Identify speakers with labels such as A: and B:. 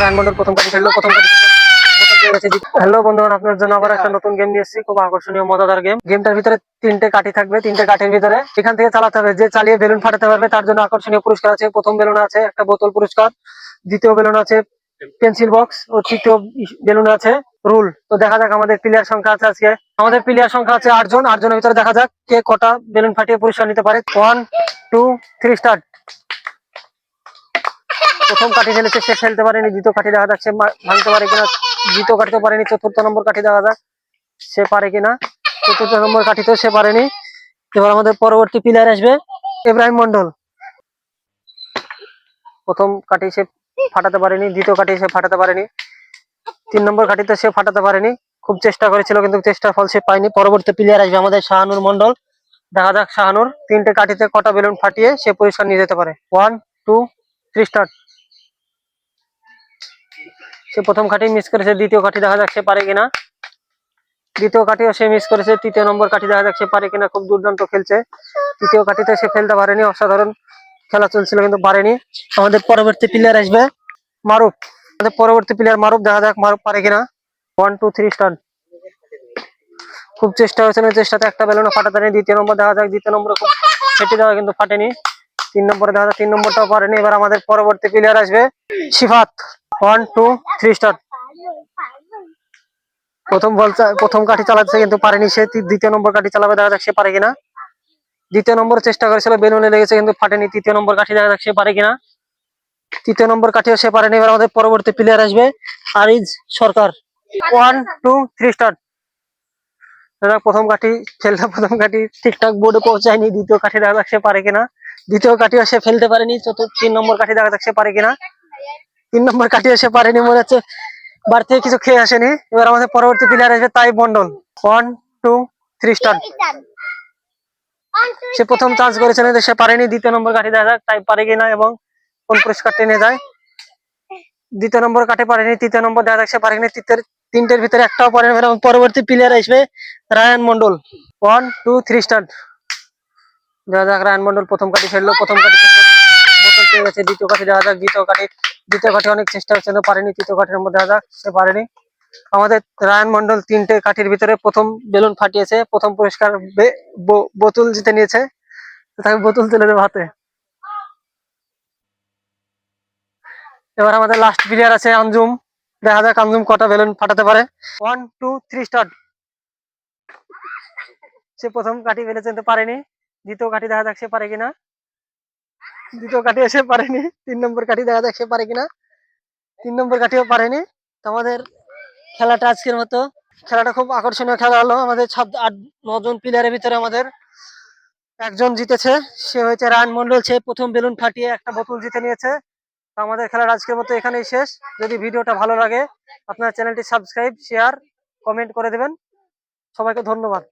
A: রায়ন মন্ডল প্রথম কাটি খেললো, প্রথম কাটি হ্যালো বন্ধুগণ, আপনার জন্য আবার একটা নতুন গেম নিয়ে এসেছি। খুব আকর্ষণীয় মজাদার গেম। গেমটার ভিতরে 3টে কাঠি থাকবে। 3টে কাঠির ভিতরে এখান থেকে চালাতে হবে। যে চালিয়ে বেলুন ফাটাতে পারবে তার জন্য আকর্ষণীয় পুরস্কার আছে। প্রথম বেলুন আছে একটা বোতল পুরস্কার, দ্বিতীয় বেলুন আছে পেন্সিল বক্স ও তৃতীয় বেলুন আছে রুল। তো দেখা যাক আমাদের প্লেয়ার সংখ্যা আছে আজকে। আমাদের প্লেয়ার সংখ্যা আছে 8 জন। 8 জনের ভিতরে দেখা যাক কে কটা বেলুন ফাটিয়ে পুরস্কার নিতে পারে। 1 2 3 স্টার্ট। প্রথম কাঠি ফেলেছে, সে ফেলতে পারেনি। দ্বিতীয় কাঠি দেখা যাক সে ভাঙতে পারে কিনা। দ্বিতীয় কাঠি তো পারেনি। চতুর্থ নম্বর কাঠি দেখা যাক সে পারে কিনা। চতুর্থ নম্বর কাঠিতেও সে পারেনি। এবার আমাদের পরবর্তী প্লেয়ার আসবে ইব্রাহিম মন্ডল। প্রথম কাঠি সে ফাটাতে পারেনি, দ্বিতীয় কাঠি সে ফাটাতে পারেনি, 3 নম্বর কাঠিতে সে ফাটাতে পারেনি। খুব চেষ্টা করেছিল কিন্তু চেষ্টার ফল সে পায়নি। পরবর্তী প্লেয়ার আসবে আমাদের শাহানুর মন্ডল। দেখা যাক শাহানুর 3টে কাঠিতে কটা বেলুন ফাটিয়ে সে পুরস্কার নিয়ে যেতে পারে। 1 2 3 স্টার্ট। সে প্রথম কাঠি মিস করেছে। দ্বিতীয় কাঠি দেখা যাক সে পারে কিনা। দ্বিতীয় কাঠিও সে মিস করেছে। তৃতীয় নম্বর কাঠি দেখা যাক সে পারে কিনা। খুব দুর্দান্ত খেলছে। তৃতীয় কাঠিতে সে ফেলতে পারেনি। অসাধারণ খেলা চলছিল কিন্তু পারেনি। আমাদের পরবর্তী প্লেয়ার আসবে মারুফ। আমাদের পরবর্তী প্লেয়ার মারুফ। দেখা যাক মারুফ পারে কিনা। 1 2 3 স্টার্ট। খুব চেষ্টা হয়েছিল, চেষ্টাতে একটা বেলুনও ফাটাতে পারেনি। দ্বিতীয় নম্বর দেখা যাক। দ্বিতীয় নম্বরে খুব ফেটে দেওয়া কিন্তু ফাটেনি। 3 নম্বরে দেখা যাক 3 নম্বরটাও পারেনি। এবার আমাদের পরবর্তী প্লেয়ার আসবে সিফাত। 1 2 3 স্টার্ট। প্রথম কাঠি চালাচ্ছে কিন্তু পারেনি সে। দ্বিতীয় নম্বর কাঠি চালাবে, দেখা যাক সে পারে কিনা। দ্বিতীয় নম্বর চেষ্টা করেছিল, বেলুনে লেগেছে কিন্তু ফাটেনি। তৃতীয় নম্বর কাঠি দেখা যাক সে পারে কিনা। তৃতীয় নম্বর কাঠিও সে পারেনি। এবার আমাদের পরবর্তী প্লেয়ার আসবে আরিজ সরকার। 1 2 3 স্টার্ট। প্রথম কাঠি ফেলতে, প্রথম কাঠি ঠিকঠাক বোর্ডে পৌঁছায়নি। দ্বিতীয় কাঠি দেখা যাক সে পারে কিনা। দ্বিতীয় কাঠিও সে ফেলতে পারেনি। 3 নম্বর কাঠি দেখা যাক সে পারে কিনা। 3 নম্বর কাঠিও সে পারেনি, মনে হচ্ছে বাড়ি থেকে কিছু খেয়ে আসেনি। এবার আমাদের পরবর্তী প্লেয়ার আসবে তাইব মন্ডল। 1 2 3 স্টার্ট। সে প্রথম চান্স করেছে না, সে পারেনি। দ্বিতীয় নম্বর কাঠি দেখা যাক তাই পারে কিনা এবং কোন পুরস্কার টেনে যায়। দ্বিতীয় নম্বর কাঠি পারেনি। তৃতীয় নম্বর দেখা যাক সে পারেনি। 3টের ভিতরে একটাও পারেনি। এবং পরবর্তী প্লেয়ার আসবে রায়ান মন্ডল। 1 2 3 স্টার্ট। দেখা যাক রায়ান মন্ডল প্রথম কাঠি ফেললো, প্রথম কাঠি বোতল পেয়ে গেছে। দ্বিতীয় কাঠি দেখা যাক। দ্বিতীয় কাঠি অনেক চেষ্টা হচ্ছে না, পারেনি। তৃতীয় কাঠির নম্বর দেখা যাক সে পারেনি। আমাদের রায়ান মন্ডল 3টে কাঠির ভিতরে প্রথম বেলুন ফাটিয়েছে। প্রথম পুরস্কার বোতল জিতে নিয়েছে। তাকে বোতল তুলে দেবে হাতে। এবার আমাদের লাস্ট প্লেয়ার আছে আঞ্জুম। দেখা যাক আঞ্জুম কটা বেলুন ফাটাতে পারে। 1 2 3 স্টার্ট। সে প্রথম কাঠি ফেলেছে কিন্তু পারেনি। দ্বিতীয় কাঠি দেখা যাক সে পারে কিনা। দ্বিতীয় কাঠি এসে পারেনি। 3 নম্বর কাঠি দেখা যাক সে পারে কিনা। 3 নম্বর কাঠিও পারেনি। তো আমাদের খেলাটা আজকের মতো। খেলাটা খুব আকর্ষণীয় খেলা হলো। আমাদের 9 জন প্লেয়ারের ভিতরে আমাদের একজন জিতেছে, সে হয়েছে রায়ান মন্ডল। সে প্রথম বেলুন ফাটিয়ে একটা বোতল জিতে নিয়েছে। তো আমাদের খেলার আজকের মতো এখানেই শেষ। যদি ভিডিওটা ভালো লাগে আপনার চ্যানেলটি সাবস্ক্রাইব, শেয়ার, কমেন্ট করে দেবেন। সবাইকে ধন্যবাদ।